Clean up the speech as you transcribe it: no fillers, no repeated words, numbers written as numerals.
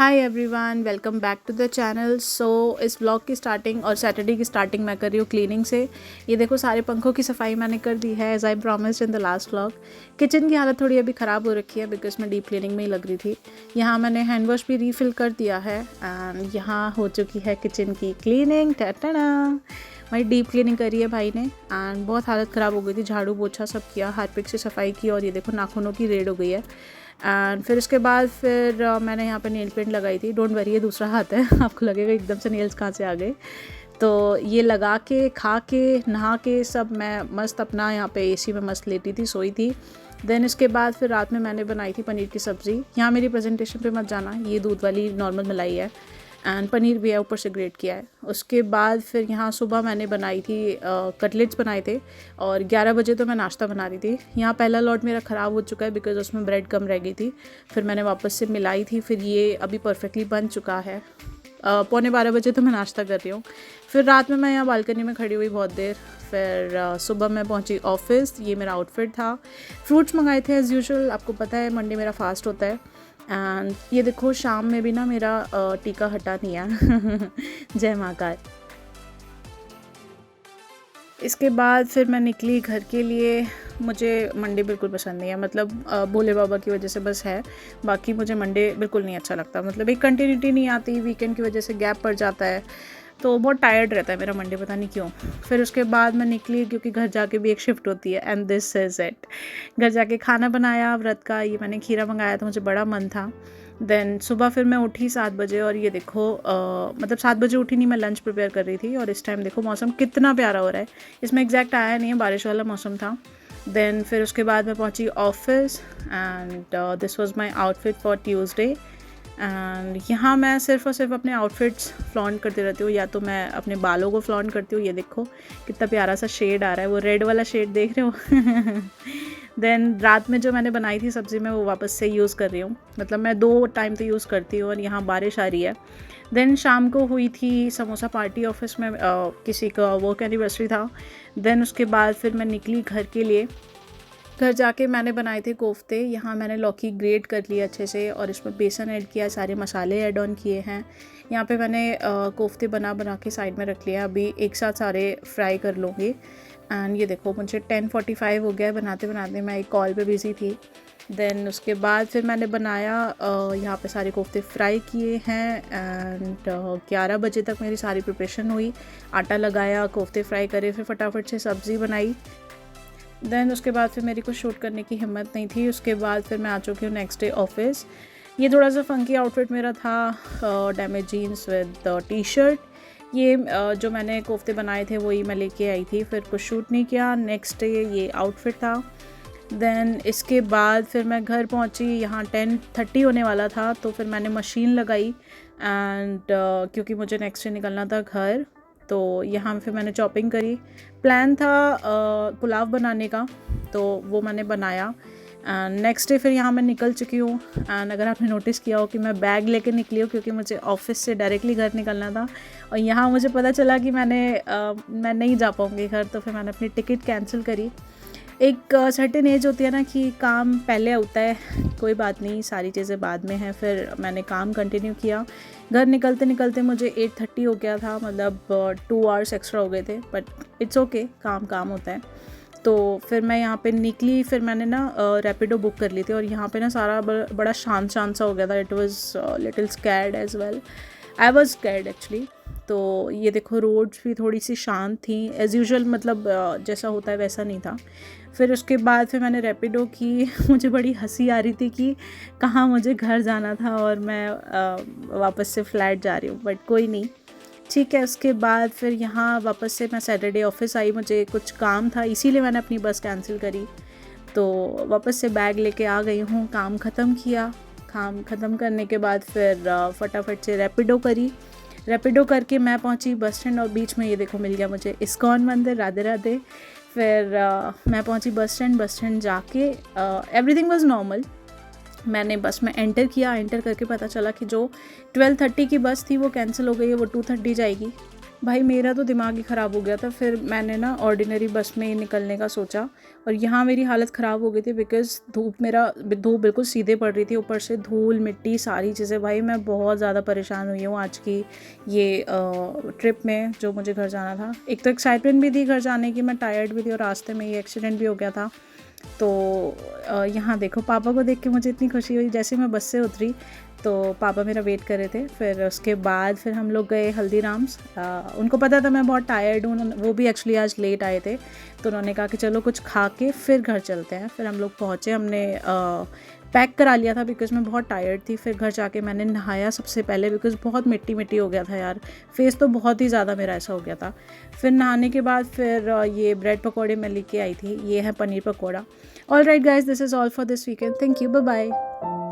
Hi everyone, welcome back to the channel. इस blog की starting और सैटरडे की स्टार्टिंग मैं कर रही हूँ क्लीनिंग से। ये देखो सारे पंखों की सफाई मैंने कर दी है as I promised in the last vlog. Kitchen की हालत थोड़ी अभी ख़राब हो रखी है बिकॉज मैं डीप क्लीनिंग में ही लग रही थी। यहाँ मैंने हैंड वॉश भी रीफ़िल कर दिया है एंड यहाँ हो चुकी है किचन की क्लीनिंग। टना भाई डीप क्लीनिंग करी है भाई ने एंड बहुत हालत ख़राब हो गई थी। झाड़ू पोछा सब किया, हार्पिक से सफाई की और ये देखो नाखूनों की रेड हो गई है। एंड फिर उसके बाद मैंने यहाँ पे नेल पेंट लगाई थी। डोंट वरी, ये दूसरा हाथ है आपको लगेगा एकदम से नेल्स कहाँ से आ गए। तो ये लगा के खा के नहा के सब मैं मस्त अपना यहाँ पे एसी में मस्त लेटी थी, सोई थी। देन इसके बाद फिर रात में मैंने बनाई थी पनीर की सब्ज़ी। यहाँ मेरी प्रेजेंटेशन पे मत जाना, ये दूध वाली नॉर्मल मलाई है एंड पनीर भी है, ऊपर से ग्रेट किया है। उसके बाद फिर यहाँ सुबह मैंने बनाई थी कटलेट्स बनाए थे और 11 बजे तो मैं नाश्ता बना रही थी। यहाँ पहला लॉट मेरा ख़राब हो चुका है बिकॉज उसमें ब्रेड कम रह गई थी। फिर मैंने वापस से मिलाई थी, फिर ये अभी परफेक्टली बन चुका है। 11:15 बजे तो मैं नाश्ता कर रही हूँ। फिर रात में मैं यहाँ बालकनी में खड़ी हुई बहुत देर। फिर सुबह मैं पहुँची ऑफिस। ये मेरा आउटफिट था। फ्रूट्स मंगाए थे एज़ यूजुअल, आपको पता है मंडे मेरा फास्ट होता है। एंड ये देखो शाम में भी ना मेरा टीका हटा नहीं है जय महाकाल। इसके बाद फिर मैं निकली घर के लिए। मुझे मंडे बिल्कुल पसंद नहीं है, मतलब भोले बाबा की वजह से बस है, बाकी मुझे मंडे बिल्कुल नहीं अच्छा लगता। मतलब एक कंटिन्यूटी नहीं आती, वीकेंड की वजह से गैप पड़ जाता है तो बहुत टायर्ड रहता है मेरा मंडे, पता नहीं क्यों। फिर उसके बाद मैं निकली क्योंकि घर जाके भी एक शिफ्ट होती है एंड दिस इज़ इट। घर जाके खाना बनाया व्रत का। ये मैंने खीरा मंगाया था, मुझे बड़ा मन था। देन सुबह फिर मैं उठी 7 बजे और ये देखो मतलब 7 बजे उठी नहीं, मैं लंच प्रिपेयर कर रही थी और इस टाइम देखो मौसम कितना प्यारा हो रहा है। इसमें एग्जैक्ट आया नहीं है, बारिश वाला मौसम था। देन फिर उसके बाद मैं पहुंची office and this was my outfit for Tuesday. And यहाँ मैं सिर्फ और सिर्फ अपने आउटफिट्स फ्लॉन्ट करती रहती हूँ, या तो मैं अपने बालों को फ्लॉन्ट करती हूँ। ये देखो कितना प्यारा सा शेड आ रहा है, वो रेड वाला शेड देख रहे हो देन रात में जो मैंने बनाई थी सब्ज़ी मैं वो वापस से यूज़ कर रही हूँ, मतलब मैं 2 टाइम तो यूज़ करती हूँ और यहाँ बारिश आ रही है। देन शाम को हुई थी समोसा पार्टी ऑफिस में, किसी का वर्क एनिवर्सरी था। देन उसके बाद फिर मैं निकली घर के लिए। घर जाके मैंने बनाए थे कोफ्ते। यहाँ मैंने लौकी ग्रेट कर लिया अच्छे से और इसमें बेसन ऐड किया, सारे मसाले ऐड ऑन किए हैं। यहाँ पे मैंने कोफ्ते बना के साइड में रख लिया। अभी एक साथ सारे फ्राई कर लूँगी। एंड ये देखो मुझे 10:45 हो गया है बनाते बनाते, मैं एक कॉल पे बिज़ी थी। देन उसके बाद फिर मैंने बनाया, यहाँ पे सारे कोफ्ते फ्राई किए हैं एंड 11 बजे तक मेरी सारी प्रिपरेशन हुई। आटा लगाया, कोफ्ते फ्राई करे, फिर फटाफट से सब्ज़ी बनाई। देन उसके बाद फिर मेरी कुछ शूट करने की हिम्मत नहीं थी। उसके बाद फिर मैं आ चुकी हूँ नेक्स्ट डे ऑफिस। ये थोड़ा सा फंकी आउटफिट मेरा था, damage jeans with T shirt. ये जो मैंने कोफ्ते बनाए थे वही मैं लेके आई थी, फिर कुछ शूट नहीं किया। नेक्स्ट डे ये आउटफिट था। देन इसके बाद फिर मैं घर पहुंची। यहाँ 10:30 होने वाला था तो फिर मैंने मशीन लगाई एंड क्योंकि मुझे नेक्स्ट डे निकलना था घर, तो यहाँ फिर मैंने चॉपिंग करी। प्लान था पुलाव बनाने का, तो वो मैंने बनाया। एंड नेक्स्ट डे फिर यहाँ मैं निकल चुकी हूँ। एंड अगर आपने नोटिस किया हो कि मैं बैग लेके निकली हूँ क्योंकि मुझे ऑफिस से डायरेक्टली घर निकलना था और यहाँ मुझे पता चला कि मैं नहीं जा पाऊँगी घर, तो फिर मैंने अपनी टिकट कैंसिल करी। एक सर्टेन एज होती है ना कि काम पहले होता है, कोई बात नहीं, सारी चीज़ें बाद में हैं। फिर मैंने काम कंटिन्यू किया। घर निकलते निकलते मुझे 8:30 हो गया था, मतलब 2 आवर्स एक्स्ट्रा हो गए थे, बट इट्स ओके, काम होता है। तो फिर मैं यहाँ पे निकली। फिर मैंने ना रैपिडो बुक कर ली थी और यहाँ पे ना सारा बड़ा शांत सा हो गया था। It was little scared as well, I was scared actually. तो ये देखो रोड्स भी थोड़ी सी शांत थी एज़ यूजुअल, मतलब जैसा होता है वैसा नहीं था। फिर उसके बाद फिर मैंने रैपिडो की मुझे बड़ी हंसी आ रही थी कि कहाँ मुझे घर जाना था और मैं वापस से फ्लैट जा रही हूँ, बट कोई नहीं, ठीक है। उसके बाद फिर यहाँ वापस से मैं सैटरडे ऑफिस आई, मुझे कुछ काम था इसीलिए मैंने अपनी बस कैंसिल करी। तो वापस से बैग लेके आ गई हूँ, काम ख़त्म किया। काम ख़त्म करने के बाद फिर फटाफट से रैपिडो करी। रैपिडो करके मैं पहुंची बस स्टैंड और बीच में ये देखो मिल गया मुझे इस्कॉन मंदिर, राधे राधे। फिर मैं पहुंची बस स्टैंड जाके एवरीथिंग वाज नॉर्मल। मैंने बस में एंटर किया, एंटर करके पता चला कि जो 12:30 की बस थी वो कैंसिल हो गई है, वो 2:30 जाएगी। भाई मेरा तो दिमाग ही ख़राब हो गया था। फिर मैंने ना ऑर्डिनरी बस में ही निकलने का सोचा, और यहाँ मेरी हालत ख़राब हो गई थी बिकॉज़ धूप बिल्कुल सीधे पड़ रही थी, ऊपर से धूल मिट्टी सारी चीज़ें। भाई मैं बहुत ज़्यादा परेशान हुई हूँ आज की ये ट्रिप में, जो मुझे घर जाना था। एक तो एक्साइटमेंट भी थी घर जाने की, मैं टायर्ड भी थी, और रास्ते में ये एक्सीडेंट भी हो गया था। तो यहाँ देखो, पापा को देख के मुझे इतनी खुशी हुई। जैसे मैं बस से उतरी तो पापा मेरा वेट कर रहे थे। फिर उसके बाद फिर हम लोग गए हल्दीराम्स। उनको पता था मैं बहुत टायर्ड हूँ, वो भी एक्चुअली आज लेट आए थे, तो उन्होंने कहा कि चलो कुछ खा के फिर घर चलते हैं। फिर हम लोग पहुँचे, हमने पैक करा लिया था बिकॉज़ मैं बहुत टायर्ड थी। फिर घर जाके मैंने नहाया सबसे पहले, बिकॉज़ बहुत मिट्टी मिट्टी हो गया था यार, फेस तो बहुत ही ज़्यादा मेरा ऐसा हो गया था। फिर नहाने के बाद फिर ये ब्रेड पकौड़े मैं लेके आई थी, ये है paneer pakora. All right guys, this is all for this weekend. Thank you, bye bye.